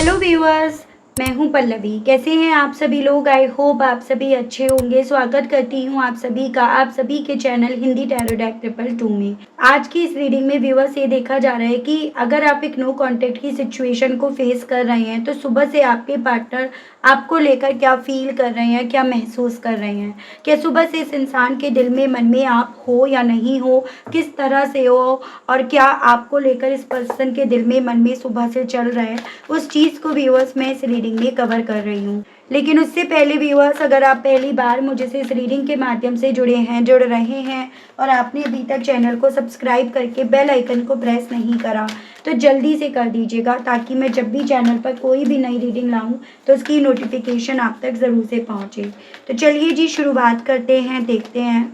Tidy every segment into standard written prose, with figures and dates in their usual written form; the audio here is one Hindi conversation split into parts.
हेलो व्यूअर्स, मैं हूं पल्लवी। कैसे हैं आप सभी लोग? आई होप आप सभी अच्छे होंगे। स्वागत करती हूं आप सभी का आप सभी के चैनल हिंदी टैरो डेक 222 में। आज की इस रीडिंग में व्यूअर्स ये देखा जा रहा है कि अगर आप एक नो कांटेक्ट की सिचुएशन को फेस कर रहे हैं तो सुबह से आपके पार्टनर आपको लेकर क्या फील कर रहे हैं, क्या महसूस कर रहे हैं, क्या सुबह से इस इंसान के दिल में मन में आप हो या नहीं हो, किस तरह से हो, और क्या आपको लेकर इस पर्सन के दिल में मन में सुबह से चल रहा है, उस चीज़ को व्यूअर्स मैं इस रीडिंग में कवर कर रही हूँ। लेकिन उससे पहले व्यूअर्स, अगर आप पहली बार मुझे से इस रीडिंग के माध्यम से जुड़ रहे हैं और आपने अभी तक चैनल को सब्सक्राइब करके बेल आइकन को प्रेस नहीं करा तो जल्दी से कर दीजिएगा, ताकि मैं जब भी चैनल पर कोई भी नई रीडिंग लाऊं तो उसकी नोटिफिकेशन आप तक ज़रूर से पहुंचे। तो चलिए जी, शुरुआत करते हैं। देखते हैं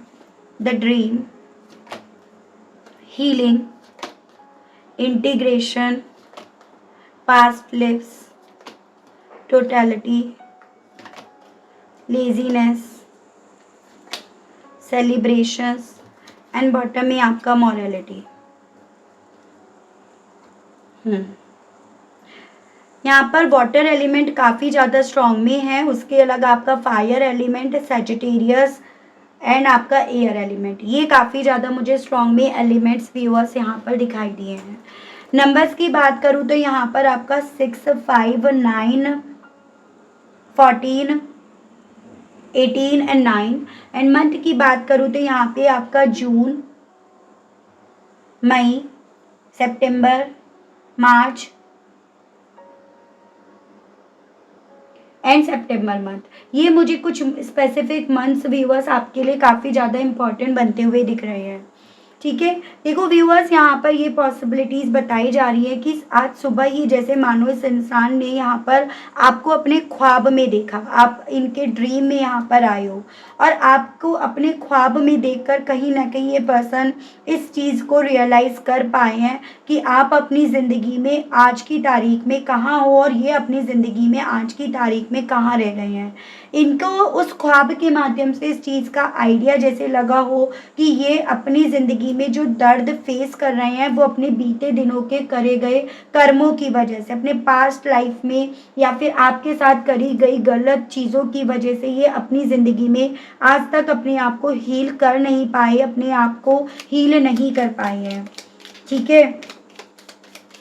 the dream, healing, integration, past lives, totality, laziness, celebrations and bottom में आपका मॉरलिटी। यहाँ पर वाटर एलिमेंट काफ़ी ज़्यादा स्ट्रॉन्ग में है, उसके अलग आपका फायर एलिमेंट, सैजिटेरियस एंड आपका एयर एलिमेंट, ये काफ़ी ज़्यादा मुझे स्ट्रॉन्ग में एलिमेंट्स व्यूअर्स यहाँ पर दिखाई दिए हैं। नंबर्स की बात करूँ तो यहाँ पर आपका 6, 5, 9, 14, 18 एंड 9। एंड मंथ की बात करूँ तो यहाँ पे आपका जून, मई, सितंबर, मार्च एंड सितंबर मंथ, ये मुझे कुछ स्पेसिफिक मंथ्स व्यूअर्स आपके लिए काफ़ी ज़्यादा इंपॉर्टेंट बनते हुए दिख रहे हैं। ठीक है, देखो व्यूअर्स, यहाँ पर ये पॉसिबिलिटीज़ बताई जा रही है कि आज सुबह ही जैसे मानो इस इंसान ने यहाँ पर आपको अपने ख्वाब में देखा, आप इनके ड्रीम में यहाँ पर आए हो और आपको अपने ख्वाब में देखकर कहीं ना कहीं ये पर्सन इस चीज़ को रियलाइज़ कर पाए हैं कि आप अपनी ज़िंदगी में आज की तारीख में कहाँ हो और ये अपनी ज़िंदगी में आज की तारीख में कहाँ रह रहे हैं। इनको उस ख्वाब के माध्यम से इस चीज़ का आइडिया जैसे लगा हो कि ये अपनी ज़िंदगी में जो दर्द फेस कर रहे हैं वो अपने बीते दिनों के करे गए कर्मों की वजह से, अपने पास्ट लाइफ में या फिर आपके साथ करी गई गलत चीज़ों की वजह से ये अपनी ज़िंदगी में आज तक अपने आप को हील कर नहीं पाए, अपने आप को हील नहीं कर पाए हैं। ठीक है,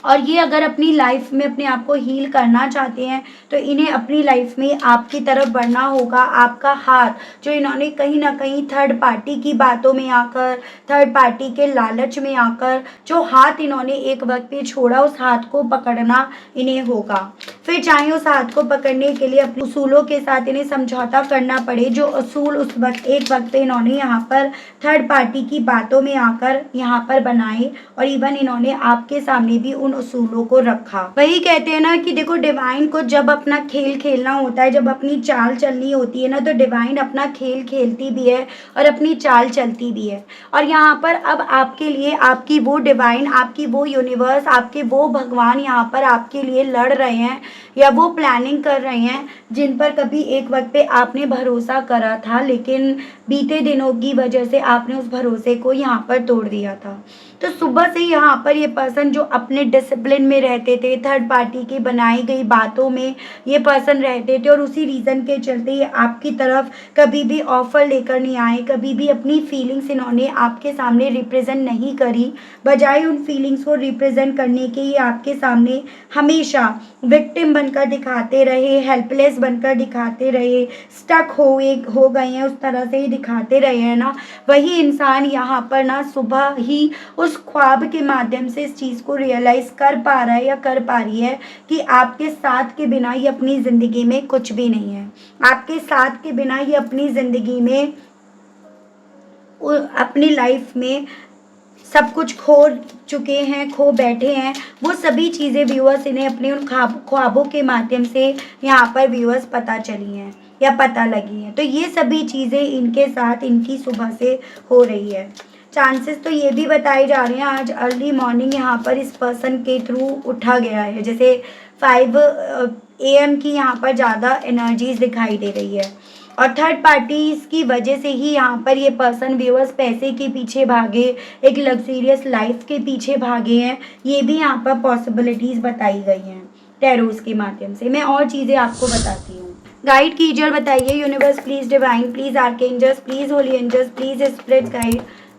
और ये अगर अपनी लाइफ में अपने आप को हील करना चाहते हैं तो इन्हें अपनी लाइफ में आपकी तरफ बढ़ना होगा। आपका हाथ जो इन्होंने कहीं ना कहीं थर्ड पार्टी की बातों में आकर, थर्ड पार्टी के लालच में आकर जो हाथ इन्होंने एक वक्त पे छोड़ा, उस हाथ को पकड़ना इन्हें होगा। फिर चाहे उस हाथ को पकड़ने के लिए अपने उसूलों के साथ इन्हें समझौता करना पड़े, जो उसूल उस वक्त एक वक्त पे इन्होंने यहाँ पर थर्ड पार्टी की बातों में आकर यहाँ पर बनाए और इवन इन्होंने आपके सामने भी उन उसूलों को रखा। वही कहते हैं ना कि देखो, डिवाइन को जब अपना खेल खेलना होता है, जब अपनी चाल चलनी होती है ना, तो डिवाइन अपना खेल खेलती भी है और अपनी चाल चलती भी है। और यहाँ पर अब आपके लिए आपकी वो डिवाइन, आपकी वो यूनिवर्स, आपके वो भगवान यहाँ पर आपके लिए लड़ रहे हैं या वो प्लानिंग कर रहे हैं जिन पर कभी एक वक्त पे आपने भरोसा करा था, लेकिन बीते दिनों की वजह से आपने उस भरोसे को यहाँ पर तोड़ दिया था। तो सुबह से यहाँ पर ये पर्सन जो अपने डिसिप्लिन में रहते थे, थर्ड पार्टी की बनाई गई बातों में ये पर्सन रहते थे और उसी रीज़न के चलते ये आपकी तरफ कभी भी ऑफर लेकर नहीं आए, कभी भी अपनी फीलिंग्स इन्होंने आपके सामने रिप्रेजेंट नहीं करी। बजाय उन फीलिंग्स को रिप्रेजेंट करने के ये आपके सामने हमेशा विक्टिम बनकर दिखाते रहे, हेल्पलेस बनकर दिखाते रहे, स्टक हो गए हैं उस तरह से ही दिखाते रहे हैं ना। वही इंसान यहाँ पर ना सुबह ही उस ख्वाब के माध्यम से इस चीज़ को रियलाइज़ कर पा रहा है या कर पा रही है कि आपके साथ के बिना ये अपनी ज़िंदगी में कुछ भी नहीं है। आपके साथ के बिना ये अपनी ज़िंदगी में, अपनी लाइफ में सब कुछ खो चुके हैं, खो बैठे हैं। वो सभी चीज़ें व्यूअर्स इन्हें अपने उन ख्वाबों के माध्यम से यहाँ पर व्यूअर्स पता चली हैं या पता लगी हैं। तो ये सभी चीज़ें इनके साथ इनकी सुबह से हो रही है। चांसेस तो ये भी बताए जा रहे हैं आज अर्ली मॉर्निंग यहाँ पर इस पर्सन के थ्रू उठा गया है, जैसे 5 AM की यहाँ पर ज़्यादा एनर्जीज दिखाई दे रही है। और थर्ड पार्टीज की वजह से ही यहाँ पर ये पर्सन व्यूअर्स पैसे के पीछे भागे, एक लग्जरियस लाइफ के पीछे भागे हैं। ये भी यहाँ पर पॉसिबिलिटीज़ बताई गई हैं। टैरोस के माध्यम से। मैं और चीज़ें आपको बताती हूँ। गाइड कीजिए और बताइए universe please, divine please, archangels please, holy angels please, spirit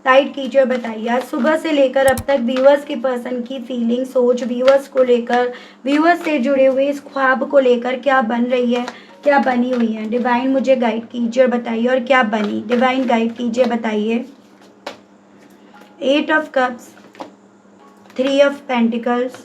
guide कीजिए और बताइए आज सुबह से लेकर अब तक व्यूअर्स के पर्सन की फीलिंग, सोच, व्यूअर्स को लेकर, व्यूअर्स से जुड़े हुए इस ख्वाब को लेकर क्या बन रही है, क्या बनी हुई है। डिवाइन मुझे गाइड कीजिए और बताइए और क्या बनी। डिवाइन गाइड कीजिए, बताइए। 8 of cups, 3 of pentacles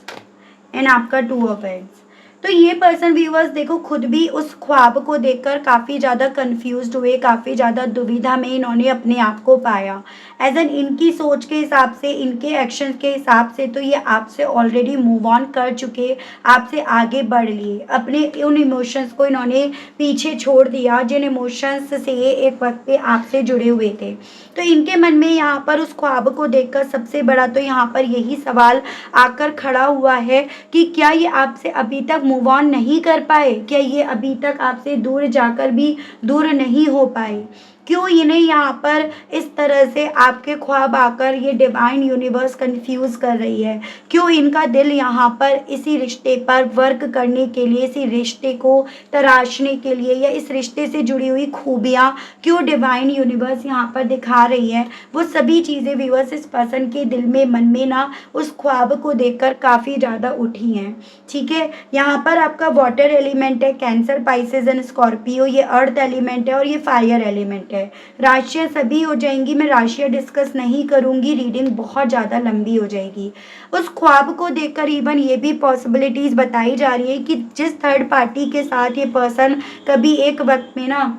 and आपका 2 ऑफ हेड्स। तो ये पर्सन व्यूअर्स देखो खुद भी उस ख्वाब को देखकर काफ़ी ज़्यादा कंफ्यूज्ड हुए, काफ़ी ज़्यादा दुविधा में इन्होंने अपने आप को पाया। एज एन इनकी सोच के हिसाब से, इनके एक्शन के हिसाब से तो ये आपसे ऑलरेडी मूव ऑन कर चुके, आपसे आगे बढ़ लिए। अपने उन इमोशंस को इन्होंने पीछे छोड़ दिया जिन इमोशंस से ये एक वक्त पे आपसे जुड़े हुए थे। तो इनके मन में यहाँ पर उस ख्वाब को देखकर सबसे बड़ा तो यहाँ पर यही सवाल आकर खड़ा हुआ है कि क्या ये आपसे अभी तक मूव ऑन नहीं कर पाए, क्या ये अभी तक आपसे दूर जाकर भी दूर नहीं हो पाए। क्यों इन्हें यहाँ पर इस तरह से आपके ख्वाब आकर ये डिवाइन यूनिवर्स कंफ्यूज कर रही है। क्यों इनका दिल यहाँ पर इसी रिश्ते पर वर्क करने के लिए, इसी रिश्ते को तराशने के लिए, या इस रिश्ते से जुड़ी हुई खूबियाँ क्यों डिवाइन यूनिवर्स यहाँ पर दिखा रही है। वो सभी चीज़ें व्यूअर्स इस पर्सन के दिल में, मन में ना उस ख्वाब को देखकर काफ़ी ज़्यादा उठी हैं। ठीक है, यहाँ पर आपका वाटर एलिमेंट है, कैंसर, पाइसेस एंड स्कॉर्पियो, ये अर्थ एलिमेंट है और ये फायर एलिमेंट है। राशियाँ सभी हो जाएंगी, मैं राशियाँ डिस्कस नहीं करूँगी, रीडिंग बहुत ज़्यादा लंबी हो जाएगी। उस ख्वाब को देखकर इवन ये भी पॉसिबिलिटीज़ बताई जा रही है कि जिस थर्ड पार्टी के साथ ये पर्सन कभी एक वक्त में ना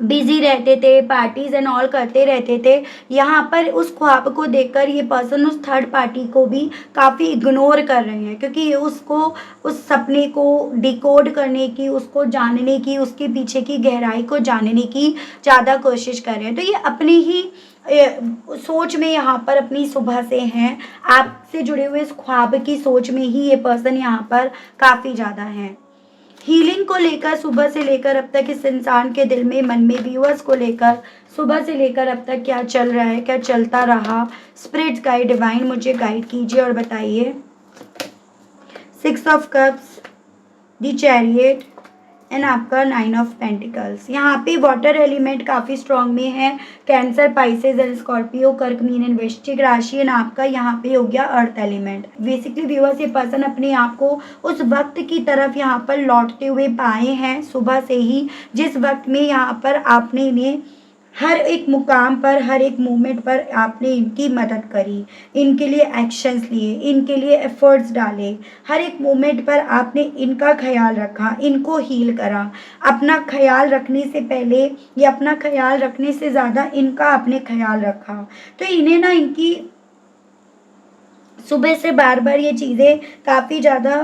बिजी रहते थे, पार्टीज एंड ऑल करते रहते थे, यहाँ पर उस ख्वाब को देखकर ये पर्सन उस थर्ड पार्टी को भी काफ़ी इग्नोर कर रहे हैं, क्योंकि ये उसको, उस सपने को डिकोड करने की, उसको जानने की, उसके पीछे की गहराई को जानने की ज़्यादा कोशिश कर रहे हैं। तो ये अपनी ही सोच में यहाँ पर अपनी सुबह से हैं, आपसे जुड़े हुए इस ख्वाब की सोच में ही ये पर्सन यहाँ पर काफ़ी ज़्यादा हैं। हीलिंग को लेकर सुबह से लेकर अब तक इस इंसान के दिल में, मन में, व्यूअर्स को लेकर सुबह से लेकर अब तक क्या चल रहा है, क्या चलता रहा। स्पिरिट गाइड, डिवाइन मुझे गाइड कीजिए और बताइए। 6 of cups, the chariot and आपका 9 ऑफ पेंटिकल्स। यहाँ पे वाटर एलिमेंट काफ़ी स्ट्रॉन्ग में है, कैंसर, पाइसेस एंड स्कॉर्पियो, कर्क, मीन एंड वृश्चिक राशि एंड आपका यहाँ पे हो गया अर्थ एलिमेंट। बेसिकली व्यूअर्स ये पर्सन अपने आप को उस वक्त की तरफ यहाँ पर लौटते हुए पाए हैं सुबह से ही, जिस वक्त में यहाँ पर आपने इन्हें हर एक मुकाम पर, हर एक मोमेंट पर आपने इनकी मदद करी, इनके लिए एक्शंस लिए, इनके लिए एफर्ट्स डाले, हर एक मोमेंट पर आपने इनका ख्याल रखा, इनको हील करा। अपना ख्याल रखने से पहले या अपना ख्याल रखने से ज़्यादा इनका आपने ख्याल रखा। तो इन्हें ना इनकी सुबह से बार बार ये चीज़ें काफ़ी ज़्यादा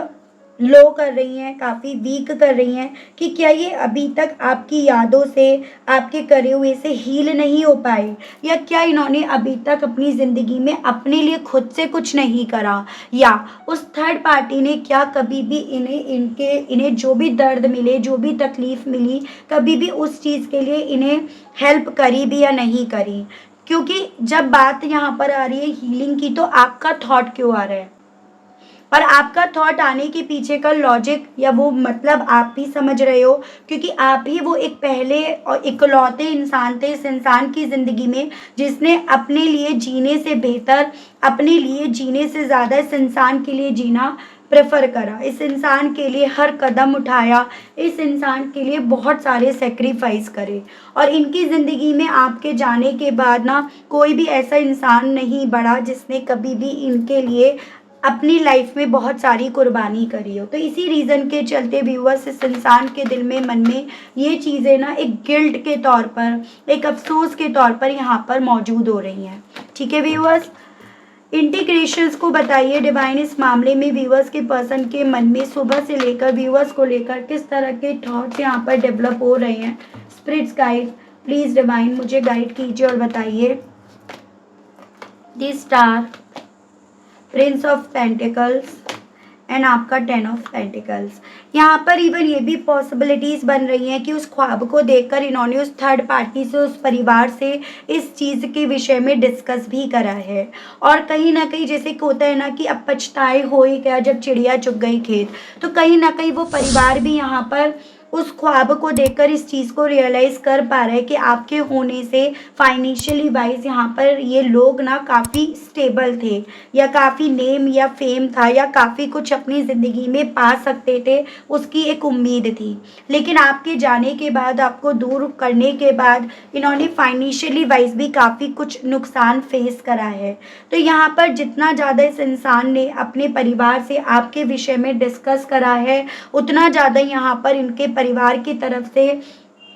लो कर रही हैं, काफ़ी वीक कर रही हैं कि क्या ये अभी तक आपकी यादों से, आपके करे हुए से हील नहीं हो पाए, या क्या इन्होंने अभी तक अपनी ज़िंदगी में अपने लिए खुद से कुछ नहीं करा, या उस थर्ड पार्टी ने क्या कभी भी इन्हें जो भी दर्द मिले, जो भी तकलीफ़ मिली, कभी भी उस चीज़ के लिए इन्हें हेल्प करी भी या नहीं करी। क्योंकि जब बात यहाँ पर आ रही है हीलिंग की, तो आपका थॉट क्यों आ रहा है, और आपका थॉट आने के पीछे का लॉजिक या वो मतलब आप भी समझ रहे हो, क्योंकि आप ही वो एक पहले और इकलौते इंसान थे इस इंसान की ज़िंदगी में जिसने अपने लिए जीने से बेहतर, अपने लिए जीने से ज़्यादा इस इंसान के लिए जीना प्रेफर करा, इस इंसान के लिए हर कदम उठाया, इस इंसान के लिए बहुत सारे सेक्रीफाइस करे। और इनकी ज़िंदगी में आपके जाने के बाद ना कोई भी ऐसा इंसान नहीं बढ़ा जिसने कभी भी इनके लिए अपनी लाइफ में बहुत सारी कुर्बानी करी हो। तो इसी रीज़न के चलते व्यूअर्स इस इंसान के दिल में, मन में ये चीज़ें ना एक गिल्ट के तौर पर, एक अफसोस के तौर पर यहाँ पर मौजूद हो रही हैं। ठीक है व्यूअर्स, इंटीग्रेशंस को बताइए डिवाइन इस मामले में व्यूअर्स के पर्सन के मन में सुबह से लेकर व्यूअर्स को लेकर किस तरह के थॉट्स यहाँ पर डेवलप हो रहे हैं। स्पिरिट्स गाइड प्लीज़ डिवाइन मुझे गाइड कीजिए और बताइए। The star, Prince of pentacles and आपका 10 ऑफ पेंटिकल्स। यहाँ पर इवन ये भी पॉसिबिलिटीज़ बन रही हैं कि उस ख्वाब को देखकर इन्होंने उस थर्ड पार्टी से, उस परिवार से इस चीज़ के विषय में डिस्कस भी करा है। और कहीं ना कहीं जैसे कि होता है ना कि अब पछताए हो ही गया जब चिड़िया चुग गई खेत, तो कहीं ना कहीं वो परिवार भी यहाँ पर उस ख्वाब को देखकर इस चीज़ को रियलाइज़ कर पा रहे हैं कि आपके होने से फाइनेंशियली वाइज यहाँ पर ये लोग ना काफ़ी स्टेबल थे, या काफ़ी नेम या फेम था, या काफ़ी कुछ अपनी ज़िंदगी में पा सकते थे, उसकी एक उम्मीद थी। लेकिन आपके जाने के बाद, आपको दूर करने के बाद इन्होंने फाइनेंशियली वाइज भी काफ़ी कुछ नुकसान फेस करा है। तो यहाँ पर जितना ज़्यादा इस इंसान ने अपने परिवार से आपके विषय में डिस्कस करा है, उतना ज़्यादा यहाँ पर इनके परिवार की तरफ से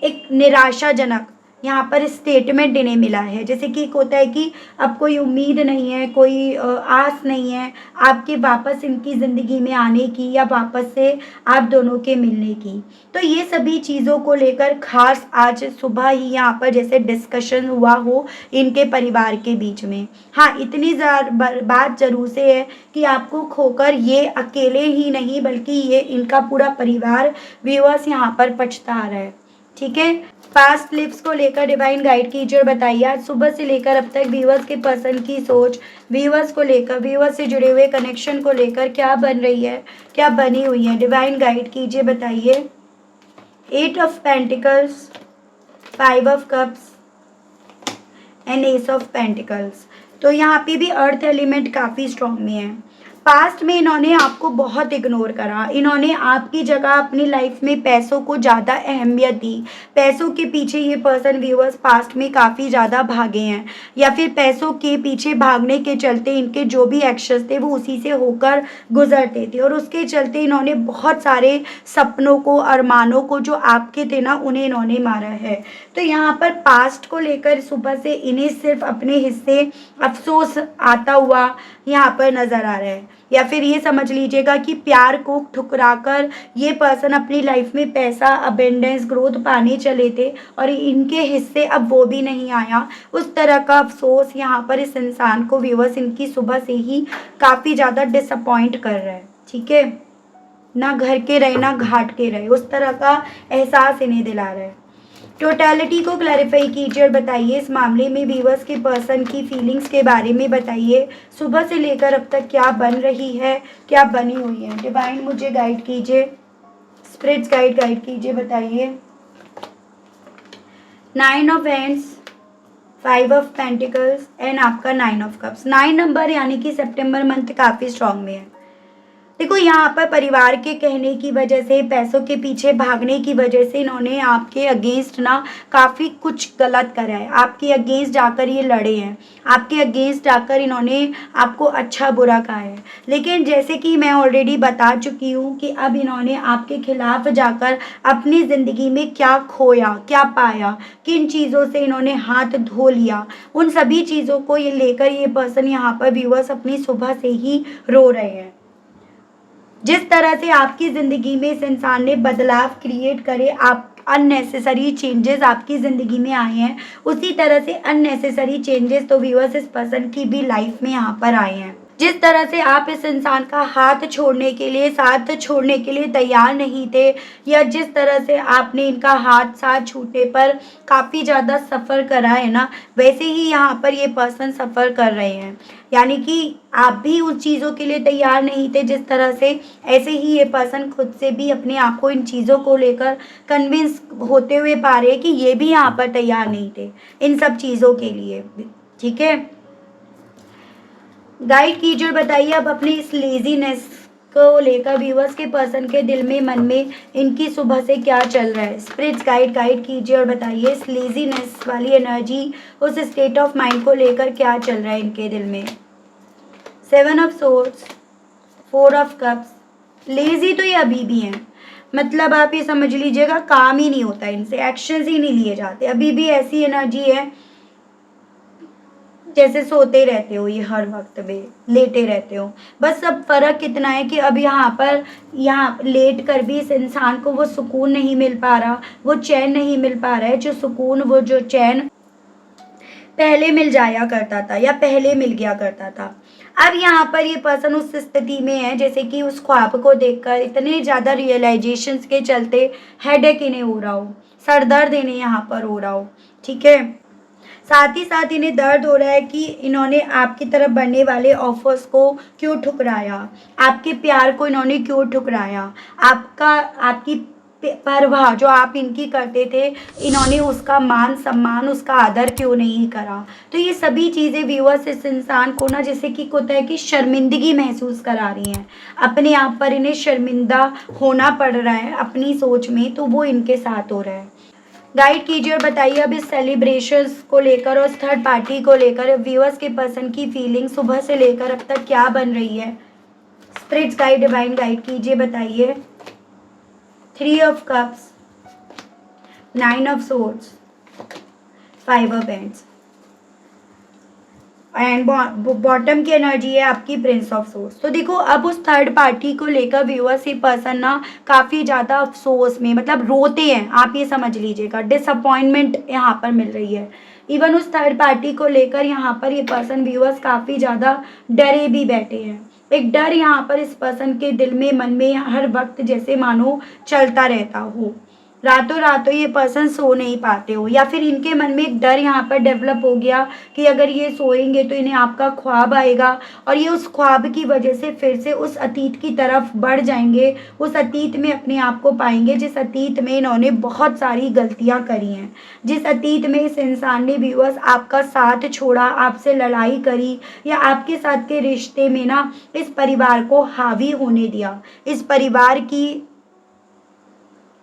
एक निराशाजनक यहाँ पर स्टेटमेंट इन्हें मिला है। जैसे कि एक होता है कि अब कोई उम्मीद नहीं है, कोई आस नहीं है आपके वापस इनकी ज़िंदगी में आने की, या वापस से आप दोनों के मिलने की। तो ये सभी चीज़ों को लेकर खास आज सुबह ही यहाँ पर जैसे डिस्कशन हुआ हो इनके परिवार के बीच में। हाँ, इतनी बात ज़रूर से है कि आपको खोकर ये अकेले ही नहीं बल्कि ये इनका पूरा परिवार व्यूअर्स यहाँ पर पछता रहा है। ठीक है, पास्ट लिव्स को लेकर डिवाइन गाइड कीजिए और बताइए आज सुबह से लेकर अब तक व्यूअर्स के पर्सन की सोच, व्यूअर्स को लेकर, व्यूअर्स से जुड़े हुए कनेक्शन को लेकर क्या बन रही है, क्या बनी हुई है। डिवाइन गाइड कीजिए, बताइए। 8 of pentacles, 5 of cups and S of pentacles. तो यहाँ पे भी अर्थ एलिमेंट काफ़ी स्ट्रॉन्ग में है। पास्ट में इन्होंने आपको बहुत इग्नोर करा, इन्होंने आपकी जगह अपनी लाइफ में पैसों को ज़्यादा अहमियत दी। पैसों के पीछे ये पर्सन व्यूअर्स पास्ट में काफ़ी ज़्यादा भागे हैं, या फिर पैसों के पीछे भागने के चलते इनके जो भी एक्शंस थे वो उसी से होकर गुजरते थे, और उसके चलते इन्होंने बहुत सारे सपनों को, अरमानों को जो आपके थे ना, उन्हें इन्होंने मारा है। तो यहाँ पर पास्ट को लेकर सुबह से इन्हें सिर्फ अपने हिस्से अफसोस आता हुआ यहाँ पर नज़र आ रहा है। या फिर ये समझ लीजिएगा कि प्यार को ठुकराकर ये पर्सन अपनी लाइफ में पैसा, अबेंडेंस, ग्रोथ पाने चले थे, और इनके हिस्से अब वो भी नहीं आया। उस तरह का अफसोस यहाँ पर इस इंसान को व्यूअर्स इनकी सुबह से ही काफ़ी ज़्यादा डिसअपॉइंट कर रहा है। ठीक है, ना घर के रहे ना घाट के रहे, उस तरह का एहसास इन्हें दिला रहा है। टोटलिटी को क्लैरिफाई कीजिए और बताइए इस मामले में व्यूअर्स के पर्सन की फीलिंग्स के बारे में बताइए। सुबह से लेकर अब तक क्या बन रही है, क्या बनी हुई है। डिवाइन मुझे गाइड कीजिए, स्पिरिट्स गाइड कीजिए, बताइए। 9 of hands, 5 of pentacles and आपका 9 ऑफ कप्स। 9 नंबर यानी कि सितंबर मंथ काफ़ी स्ट्रांग में है। देखो, यहाँ पर परिवार के कहने की वजह से, पैसों के पीछे भागने की वजह से इन्होंने आपके अगेंस्ट ना काफ़ी कुछ गलत करा है। आपके अगेंस्ट जाकर ये लड़े हैं, आपके अगेंस्ट जाकर इन्होंने आपको अच्छा बुरा कहा है। लेकिन जैसे कि मैं ऑलरेडी बता चुकी हूँ कि अब इन्होंने आपके खिलाफ जाकर अपनी ज़िंदगी में क्या खोया, क्या पाया, किन चीज़ों से इन्होंने हाथ धो लिया, उन सभी चीज़ों को ये लेकर ये पर्सन यहाँ पर व्यूअर्स अपनी सुबह से ही रो रहे हैं। जिस तरह से आपकी ज़िंदगी में इस इंसान ने बदलाव क्रिएट करे, आप अननेसेसरी चेंजेस आपकी ज़िंदगी में आए हैं, उसी तरह से अननेसेसरी चेंजेस तो व्यूअर्स इस पर्सन की भी लाइफ में यहाँ पर आए हैं। जिस तरह से आप इस इंसान का हाथ छोड़ने के लिए, साथ छोड़ने के लिए तैयार नहीं थे, या जिस तरह से आपने इनका हाथ साथ छूटने पर काफ़ी ज़्यादा सफ़र करा है ना, वैसे ही यहाँ पर ये पर्सन सफ़र कर रहे हैं। यानी कि आप भी उस चीज़ों के लिए तैयार नहीं थे जिस तरह से, ऐसे ही ये पर्सन खुद से भी अपने आप को इन चीज़ों को लेकर कन्विंस होते हुए पा रहे हैं कि ये भी यहाँ पर तैयार नहीं थे इन सब चीज़ों के लिए। ठीक है, गाइड कीजिए और बताइए अब अपनी इस लेजीनेस को लेकर व्यूअर्स के पर्सन के दिल में, मन में इनकी सुबह से क्या चल रहा है। स्पिरिट्स गाइड कीजिए और बताइए इस लेजीनेस वाली एनर्जी, उस स्टेट ऑफ माइंड को लेकर क्या चल रहा है इनके दिल में। 7 of swords, 4 of cups. Lazy तो ये अभी भी हैं, मतलब आप ये समझ लीजिएगा काम ही नहीं होता इनसे, एक्शंस ही नहीं लिए जाते। अभी भी ऐसी एनर्जी है जैसे सोते रहते हो, ये हर वक्त में लेटे रहते हो। बस अब फ़र्क कितना है कि अब यहाँ लेट कर भी इस इंसान को वो सुकून नहीं मिल पा रहा, वो चैन नहीं मिल पा रहा है, जो सुकून, वो जो चैन पहले मिल जाया करता था या पहले मिल गया करता था। अब यहाँ पर ये पर्सन उस स्थिति में है जैसे कि उस ख्वाब को देखकर इतने ज़्यादा रियलाइजेशंस के चलते हेडेक इन्हें हो रहा हो, सर दर्द इन्हें यहाँ पर हो रहा हो, ठीक है। साथ ही साथ इन्हें दर्द हो रहा है कि इन्होंने आपकी तरफ बढ़ने वाले ऑफर्स को क्यों ठुकराया, आपके प्यार को इन्होंने क्यों ठुकराया, आपकी परवाह जो आप इनकी करते थे, इन्होंने उसका मान सम्मान, उसका आदर क्यों नहीं करा। तो ये सभी चीज़ें व्यूअर्स इस इंसान को ना जैसे कि होता है कि शर्मिंदगी महसूस करा रही हैं, अपने आप पर इन्हें शर्मिंदा होना पड़ रहा है अपनी सोच में, तो वो इनके साथ हो रहा है। गाइड कीजिए और बताइए अब इस सेलिब्रेशंस को लेकर और थर्ड पार्टी को लेकर व्यूअर्स के पर्सन की फीलिंग सुबह से लेकर अब तक क्या बन रही है। स्पिरिट्स गाइड, डिवाइन गाइड कीजिए, बताइए। 3 of cups, 9 of swords, 5 of hands and bottom की एनर्जी है आपकी प्रिंस ऑफ सोर्स। तो देखो अब उस थर्ड पार्टी को लेकर व्यूअर्स ये पर्सन ना काफ़ी ज़्यादा अफसोस में, मतलब रोते हैं, आप ये समझ लीजिएगा, डिसअपॉइंटमेंट यहाँ पर मिल रही है। इवन उस थर्ड पार्टी को लेकर यहाँ पर ये पर्सन व्यूअर्स काफ़ी ज़्यादा डरे भी बैठे हैं। एक डर यहाँ पर इस पर्सन के दिल में, मन में हर वक्त जैसे मानो चलता रहता हो, रातों रातों ये पर्सन सो नहीं पाते हो, या फिर इनके मन में एक डर यहाँ पर डेवलप हो गया कि अगर ये सोएंगे तो इन्हें आपका ख्वाब आएगा और ये उस ख्वाब की वजह से फिर से उस अतीत की तरफ बढ़ जाएंगे, उस अतीत में अपने आप को पाएंगे जिस अतीत में इन्होंने बहुत सारी गलतियाँ करी हैं, जिस अतीत में इस इंसान ने व्यूअर्स आपका साथ छोड़ा, आपसे लड़ाई करी, या आपके साथ के रिश्ते में ना इस परिवार को हावी होने दिया, इस परिवार की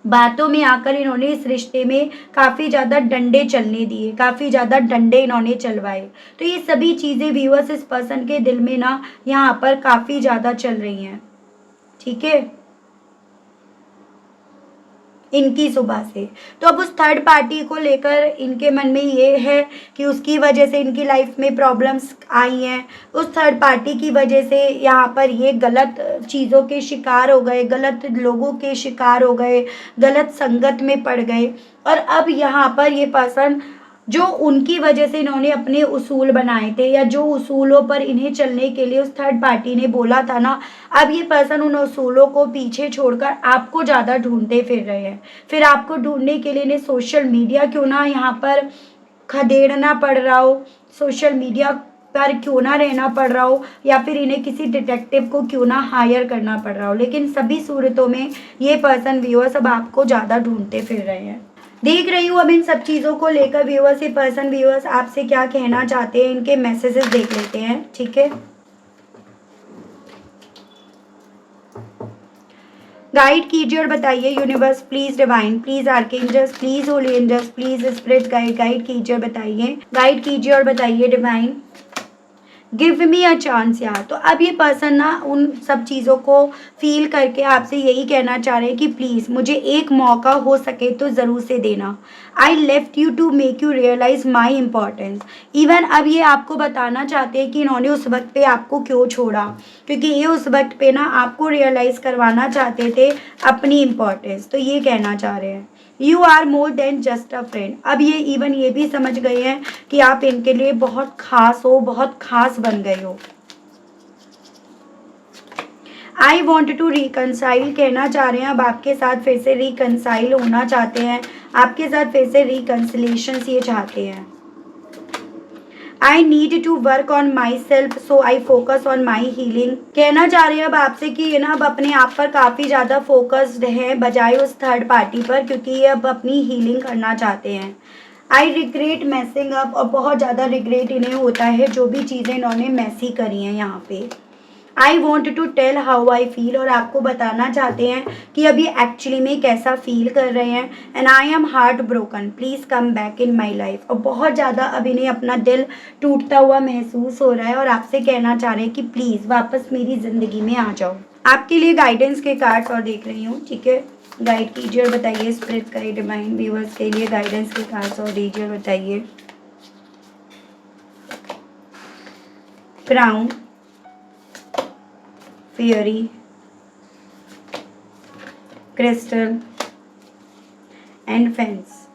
बातों में आकर इन्होंने इस रिश्ते में काफ़ी ज़्यादा डंडे चलने दिए, काफ़ी ज़्यादा डंडे इन्होंने चलवाए। तो ये सभी चीज़ें व्यूअर्स इस पर्सन के दिल में ना यहाँ पर काफ़ी ज़्यादा चल रही हैं, ठीक है, इनकी सुबह से। तो अब उस थर्ड पार्टी को लेकर इनके मन में ये है कि उसकी वजह से इनकी लाइफ में प्रॉब्लम्स आई हैं, उस थर्ड पार्टी की वजह से यहाँ पर ये गलत चीज़ों के शिकार हो गए, गलत लोगों के शिकार हो गए, गलत संगत में पड़ गए, और अब यहाँ पर ये पर्सन जो उनकी वजह से इन्होंने अपने उसूल बनाए थे, या जो उसूलों पर इन्हें चलने के लिए उस थर्ड पार्टी ने बोला था ना, अब ये पर्सन उन उसूलों को पीछे छोड़कर आपको ज़्यादा ढूंढते फिर रहे हैं। फिर आपको ढूंढने के लिए इन्हें सोशल मीडिया क्यों ना यहाँ पर खदेड़ना पड़ रहा हो, सोशल मीडिया पर क्यों ना रहना पड़ रहा हो, या फिर इन्हें किसी डिटेक्टिव को क्यों ना हायर करना पड़ रहा हो, लेकिन सभी सूरतों में ये पर्सन व्यूअर्स अब आपको ज़्यादा ढूंढते फिर रहे हैं। देख रही हूँ अब इन सब चीज़ों को लेकर व्यूअर्स, ये पर्सन व्यूअर्स आपसे क्या कहना चाहते हैं, इनके मैसेजेस देख लेते हैं, ठीक है। गाइड कीजिए और बताइए universe please, divine please, archangels please, holy angels please, spirit guide कीजिए और बताइए, गाइड कीजिए और बताइए divine, give me a chance यार। तो अब ये पर्सन ना उन सब चीज़ों को फील करके आपसे यही कहना चाह रहे हैं कि प्लीज़ मुझे एक मौका हो सके तो ज़रूर से देना। I left you to make you realise my importance. Even अब ये आपको बताना चाहते हैं कि इन्होंने उस वक्त पे आपको क्यों छोड़ा, क्योंकि ये उस वक्त पे ना आपको रियलाइज़ करवाना चाहते थे अपनी इम्पॉर्टेंस। तो ये कहना चाह रहे हैं you are more than just a friend. अब ये इवन ये भी समझ गए हैं कि आप इनके लिए बहुत खास हो, बहुत खास बन गए हो। आई वॉन्ट टू रिकनसाइल कहना चाह रहे हैं, अब आपके साथ फिर से रिकनसाइल होना चाहते हैं, आपके साथ फिर से रिकनसिलेशन ये चाहते हैं। I need to work on myself so I focus on my healing कहना चाह रहे हैं अब आपसे कि ये ना अब अपने आप पर काफ़ी ज़्यादा फोकस्ड है बजाय उस थर्ड पार्टी पर, क्योंकि ये अब अपनी हीलिंग करना चाहते हैं। आई रिग्रेट मैसिंग अप, और बहुत ज़्यादा रिग्रेट इन्हें होता है जो भी चीज़ें इन्होंने मैसी करी हैं यहाँ पे। I want to tell how I feel, और आपको बताना चाहते हैं कि अब ये एक्चुअली में कैसा फील कर रहे हैं। And I am heart broken please come back in my life, और बहुत ज़्यादा अब इन्हें अपना दिल टूटता हुआ महसूस हो रहा है और आपसे कहना चाह रहे हैं कि प्लीज़ वापस मेरी ज़िंदगी में आ जाओ। आपके लिए गाइडेंस के कार्ड्स और देख रही हूँ, ठीक है। गाइड कीजिए और बताइए, स्पिरिट करे डिवाइन व्यूअर्स के लिए गाइडेंस के कार्ड्स और दीजिए और बताइए। Crown, fairy, crystal and fence.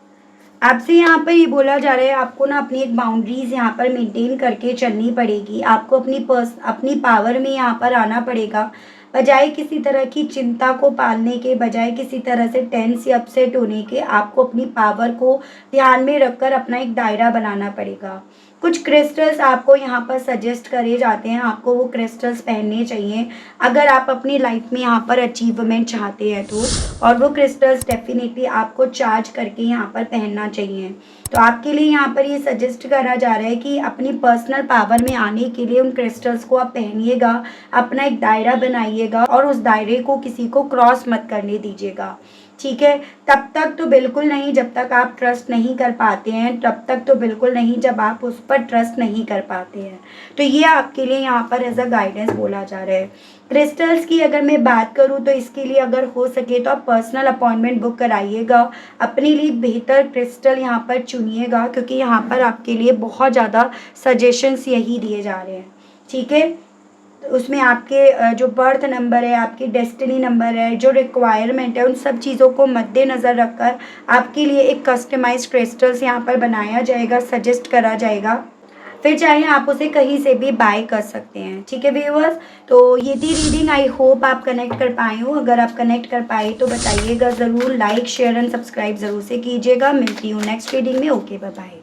आपसे यहाँ पर ये बोला जा रहा है आपको ना अपनी एक बाउंड्रीज़ यहाँ पर मेंटेन करके चलनी पड़ेगी। आपको अपनी पावर में यहाँ पर आना पड़ेगा। बजाय किसी तरह की चिंता को पालने के, बजाय किसी तरह से टेंस या अपसेट होने के, आपको अपनी पावर को ध्यान में रखकर अपना एक दायरा बनाना पड़ेगा। कुछ क्रिस्टल्स आपको यहाँ पर सजेस्ट करे जाते हैं, आपको वो क्रिस्टल्स पहनने चाहिए अगर आप अपनी लाइफ में यहाँ पर अचीवमेंट चाहते हैं तो। और वो क्रिस्टल्स डेफिनेटली आपको चार्ज करके यहाँ पर पहनना चाहिए। तो आपके लिए यहाँ पर ये सजेस्ट करा जा रहा है कि अपनी पर्सनल पावर में आने के लिए उन क्रिस्टल्स को आप पहनिएगा, अपना एक दायरा बनाइएगा और उस दायरे को किसी को क्रॉस मत करने दीजिएगा। ठीक है, तब तक तो बिल्कुल नहीं जब तक आप ट्रस्ट नहीं कर पाते हैं, तब तक तो बिल्कुल नहीं जब आप उस पर ट्रस्ट नहीं कर पाते हैं। तो ये आपके लिए यहाँ पर एज अ गाइडेंस बोला जा रहा है। क्रिस्टल्स की अगर मैं बात करूँ तो इसके लिए अगर हो सके तो आप पर्सनल अपॉइंटमेंट बुक कराइएगा, अपने लिए बेहतर क्रिस्टल यहाँ पर चुनिएगा, क्योंकि यहाँ पर आपके लिए बहुत ज़्यादा सजेशंस यही दिए जा रहे हैं। ठीक है, तो उसमें आपके जो बर्थ नंबर है, आपकी डेस्टिनी नंबर है, जो रिक्वायरमेंट है, उन सब चीज़ों को मद्देनज़र रखकर आपके लिए एक कस्टमाइज्ड क्रिस्टल्स यहाँ पर बनाया जाएगा, सजेस्ट करा जाएगा। फिर चाहे आप उसे कहीं से भी बाय कर सकते हैं। ठीक है व्यूअर्स, तो ये थी रीडिंग। आई होप आप कनेक्ट कर पाए हो। अगर आप कनेक्ट कर पाए तो बताइएगा ज़रूर, लाइक शेयर एंड सब्सक्राइब ज़रूर से कीजिएगा। मिलती हूँ नेक्स्ट रीडिंग में। Okay, bye bye.